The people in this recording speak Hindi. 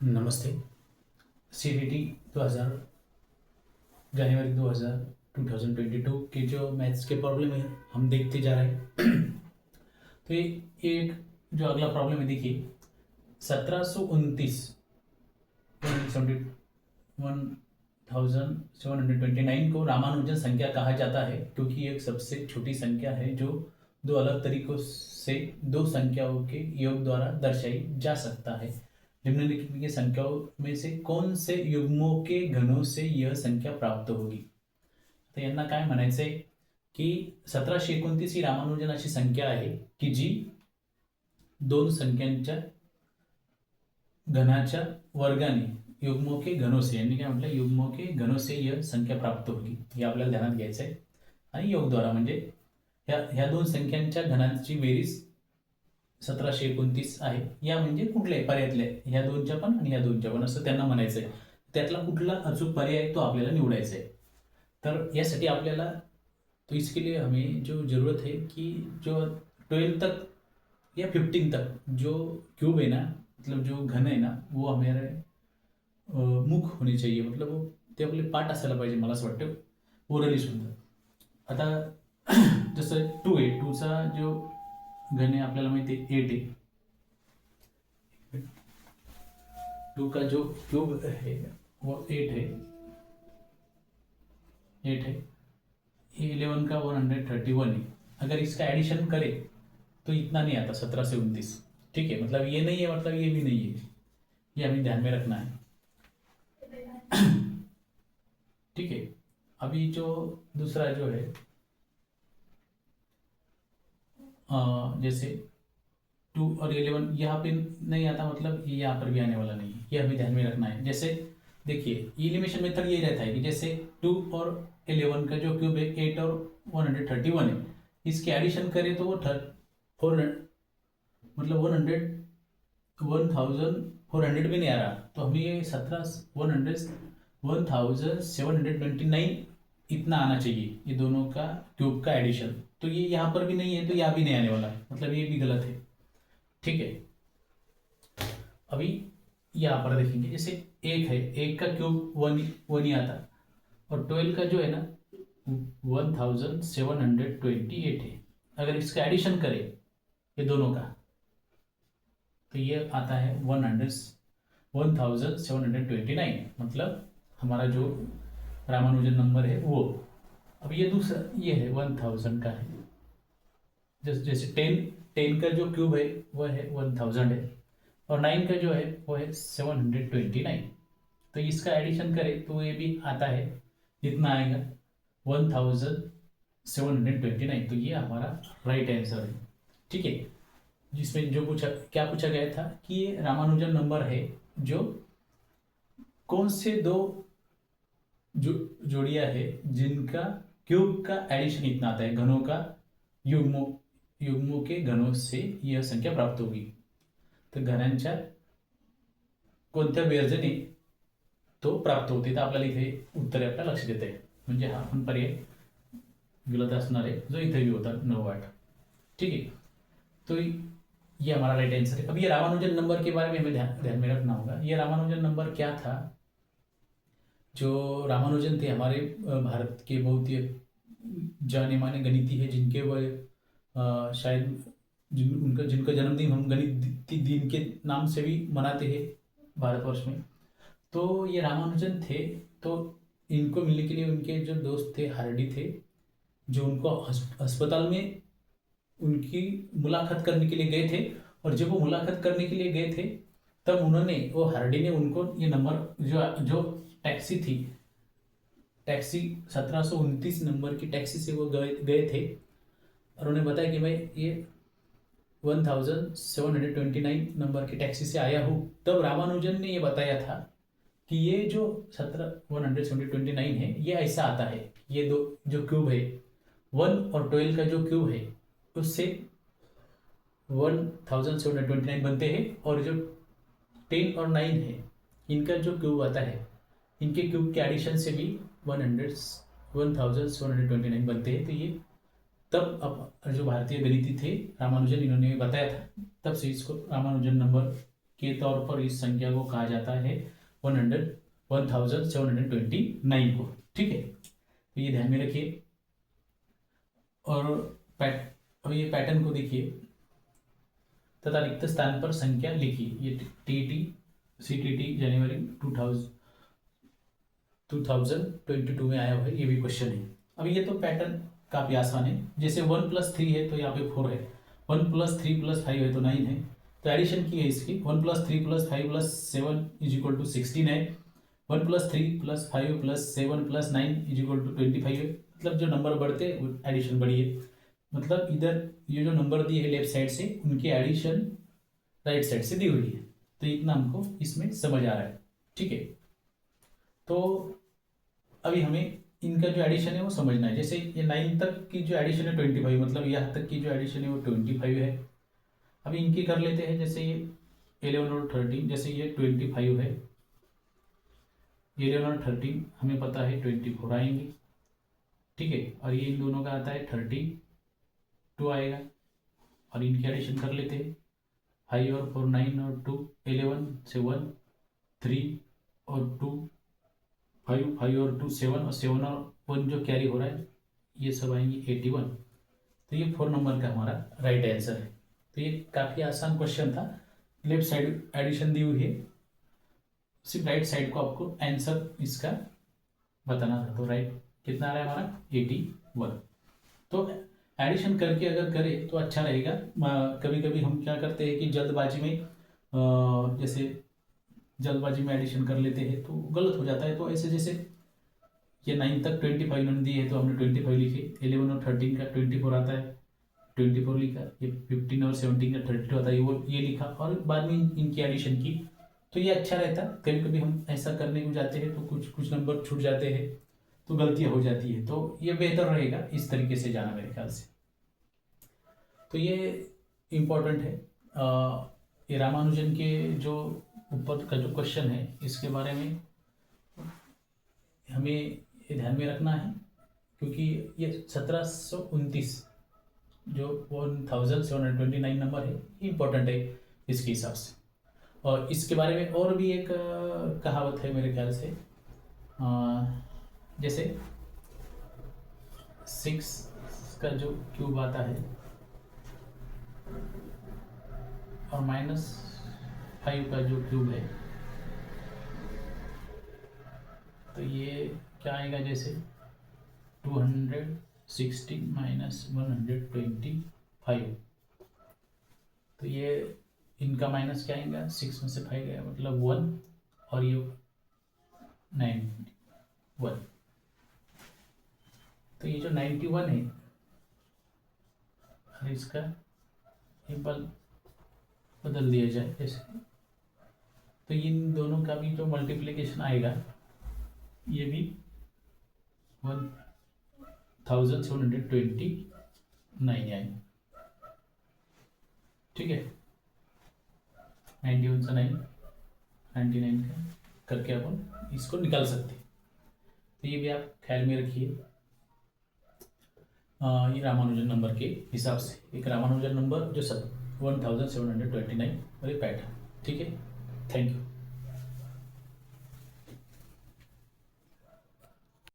नमस्ते। CBT 2000 जनवरी 2022 के जो मैथ्स के प्रॉब्लम है हम देखते जा रहे हैं। तो ये एक जो अगला प्रॉब्लम है, देखिए 1729 1729 को रामानुजन संख्या कहा जाता है क्योंकि एक सबसे छोटी संख्या है जो दो अलग तरीकों से दो संख्याओं के योग द्वारा दर्शाई जा सकता है। निम्नलिखित की संख्याओं में से कौन से युग्मों के घनों से यह संख्या प्राप्त होगी। तर यांना काय म्हणायचंय की 1729 ही रामानुजन अशी संख्या आहे की जी दोन संख्यांच्या घनाच्या वर्गाने युग्मों के घनों से, यांनी काय म्हटलं, युग्मों के घनों से यह संख्या प्राप्त होगी, हे आपल्याला ध्यानात घ्यायचं आहे। आणि योग द्वारा म्हणजे ह्या दोन संख्यांच्या घनांची बेरीज 1729 आहे। या म्हणजे कुठले पर्यायातले, ह्या दोनच्या पण आणि ह्या दोनच्या पण असं त्यांना म्हणायचं आहे। त्यातला कुठला अचूक पर्याय तो आपल्याला निवडायचा आहे। तर यासाठी आपल्याला तो इसके लिए हमें जो ज़रूरत है कि जो 12 तक या 15 तक जो क्यूब है ना, मतलब जो घन है ना, वो हमारे मुख होने चाहिए, मतलब वो ते आपले पाठ असायला पाहिजे, मला असं वाटतं ओरली सुद्धा। आता जसं 2 आहे, 2चा जो घन है आपल्याला माहिती आहे 8 है। 2 का जो क्यूब है वो 8 है, 8 है। 11 का 131 है। अगर इसका एडिशन करें तो इतना नहीं आता, 17 से 29। ठीक है, मतलब ये नहीं है, मतलब ये भी नहीं है, ये हमें ध्यान में रखना है। ठीक है, अभी जो दूसरा जो है जैसे 2 और 11 यहाँ पे नहीं आता, मतलब ये यहाँ पर भी आने वाला नहीं है, ये हमें ध्यान में रखना है। जैसे देखिए एलिमिनेशन मेथड ये रहता है कि जैसे 2 और 11 का जो क्यूब है 8 और 131 है, इसके एडिशन करें तो वो 400, मतलब 1400 भी नहीं आ रहा, तो हमें ये 1729 इतना आना चाहिए, ये दोनों का क्यूब का एडिशन। तो ये यहाँ पर भी नहीं है तो यहाँ भी नहीं आने वाला, मतलब ये भी गलत है। ठीक है, अभी यहाँ पर देखेंगे, जैसे 1 है, 1 का क्यूब 1 ही आता, और 12 का जो है ना 1728 है। अगर इसका एडिशन करें ये दोनों का तो ये आता है 1729, मतलब हमारा जो रामानुजन नंबर है वो। अब ये दूसरा ये है 1000 का है, जैसे 10 का जो क्यूब है वो है 1000 है, और 9 का जो है वो है 729। तो इसका एडिशन करें तो ये भी आता है, कितना आएगा 1729। तो ये हमारा राइट आंसर है। ठीक है, जिसमें जो क्या पूछा गया था कि ये रामानुजन नंबर है जो कौन से दो जोड़ियां है जिनका क्यूब का एडिशन इतना आता है, घनों का युग्मों के घनों से यह संख्या प्राप्त होगी। तर घनांच्या कोणत्या बेरजेने तो प्राप्त होते, तर आपल्याला इथे उत्तर आपल्या लक्षात येते, म्हणजे हा पण पर्याय गलत असणार आहे जो इथे भी होता 9-8। ठीक है, तो ये हमारा राइट आंसर है। अब ये रामानुजन नंबर के बारे में हमें ध्यान में रखना होगा। ये रामानुजन नंबर क्या था, जो रामानुजन थे हमारे भारत के बहुत ही जाने माने गणिती है, जिनके वह शायद जिनका जन्मदिन हम गणित दिन के नाम से भी मनाते हैं भारतवर्ष में। तो ये रामानुजन थे, तो इनको मिलने के लिए उनके जो दोस्त थे हार्डी थे, जो उनको अस्पताल में उनकी मुलाकात करने के लिए गए थे, और जब वो मुलाकात करने के लिए गए थे तब उन्होंने, वो हार्डी ने उनको ये नंबर जो टैक्सी थी, टैक्सी 1729 नंबर की टैक्सी से वो गए थे, और उन्हें बताया कि मैं ये 1729 नंबर की टैक्सी से आया हूँ। तब रामानुजन ने ये बताया था कि ये जो 1729 है ये ऐसा आता है, ये दो जो क्यूब है 1 और 12 का जो क्यूब है उससे 1729 बनते हैं, और जो 10 और 9 है इनका जो क्यूब आता है, इनके क्यूब के एडिशन से भी 1729 बनते हैं। तो ये तब अब जो भारतीय गणिती थे रामानुजन, इन्होंने बताया था, तब से इसको रामानुजन नंबर के तौर पर इस संख्या को कहा जाता है 1729 को। ठीक है, तो ये ध्यान में रखिए। और अब ये पैटर्न को देखिए, तथा रिक्त स्थान पर संख्या लिखिए। ये टीटी सीटीटी जनवरी 2022 में आया हुआ है, ये भी क्वेश्चन है। अब ये तो पैटर्न काफ़ी आसान है। जैसे 1+3 है तो यहाँ पे 4 है, 1+3+5 है तो 9 है, तो एडिशन की है इसकी। 1+3+5+7 = 16 है, 1+3+5+7+9 = 25 है। मतलब जो नंबर बढ़ते हैं एडिशन बढ़ी है, मतलब इधर ये जो नंबर दिए है लेफ्ट साइड से, उनकी एडिशन राइट साइड से दी हुई है। तो इतना हमको इसमें समझ आ रहा है। ठीक है, तो अभी हमें इनका जो एडिशन है वो समझना है। जैसे ये 9 तक की जो एडिशन है 25, मतलब यहाँ तक की जो एडिशन है वो 25 है। अभी इनकी कर लेते हैं। जैसे ये 11 और 13, जैसे ये 25 है, 11 और 13 हमें पता है 24 आएंगे। ठीक है, और ये इन दोनों का आता है 32 आएगा, और इनकी एडिशन कर लेते हैं। 5 और 4 9 और 2 11 से 1 3 और 2 5 5 और 2 7 और 7 और 1 जो कैरी हो रहा है ये सब आएंगे 81। तो ये 4 नंबर का हमारा राइट आंसर है। तो ये काफ़ी आसान क्वेश्चन था। लेफ्ट साइड एडिशन दी हुई है, सिर्फ राइट साइड को आपको आंसर इसका बताना था। तो राइट कितना आ रहा है हमारा 81। तो एडिशन करके अगर करें तो अच्छा रहेगा। कभी कभी हम क्या करते हैं कि जल्दबाजी में जैसे जल्दबाजी में एडिशन कर लेते हैं तो गलत हो जाता है। तो ऐसे जैसे ये 9 तक 25 उन्होंने दिए है तो हमने 25 लिखे, 11 और 13 का 24 आता है 24 लिखा, ये 15 और 17 का 32 आता है वो ये लिखा, और बाद में इनकी एडिशन की। तो ये अच्छा रहता। कभी कभी हम ऐसा करने को जाते हैं तो कुछ नंबर छूट जाते हैं, तो गलतियाँ हो जाती है। तो ये बेहतर रहेगा इस तरीके से जाना मेरे ख्याल से। तो ये इम्पोर्टेंट है। ये रामानुजन के जो ऊपर का जो क्वेश्चन है इसके बारे में हमें ये ध्यान में रखना है, क्योंकि ये 1729 जो 1729 नंबर है इम्पोर्टेंट है इसके हिसाब से। और इसके बारे में और भी एक कहावत है मेरे ख्याल से, जैसे 6 का जो क्यूब आता है और -5 का जो क्यूब है, तो ये क्या आएगा, जैसे 216 -125। तो ये इनका माइनस क्या आएगा, 6 में से 5 गया मतलब 1, और ये 91। तो ये जो 91 है, और इसका सिंपल बदल दिया जाए जैसे, तो इन दोनों का भी जो मल्टीप्लिकेशन आएगा ये भी 1729 आएगा। ठीक है, 91 से 9 99 का करके अपन इसको निकाल सकते हैं। तो ये भी आप ख्याल में रखिए। ये रामानुजन नंबर के हिसाब से एक रामानुजन नंबर जो 1729 और ये पैटर्न। ठीक है, थैंक यू।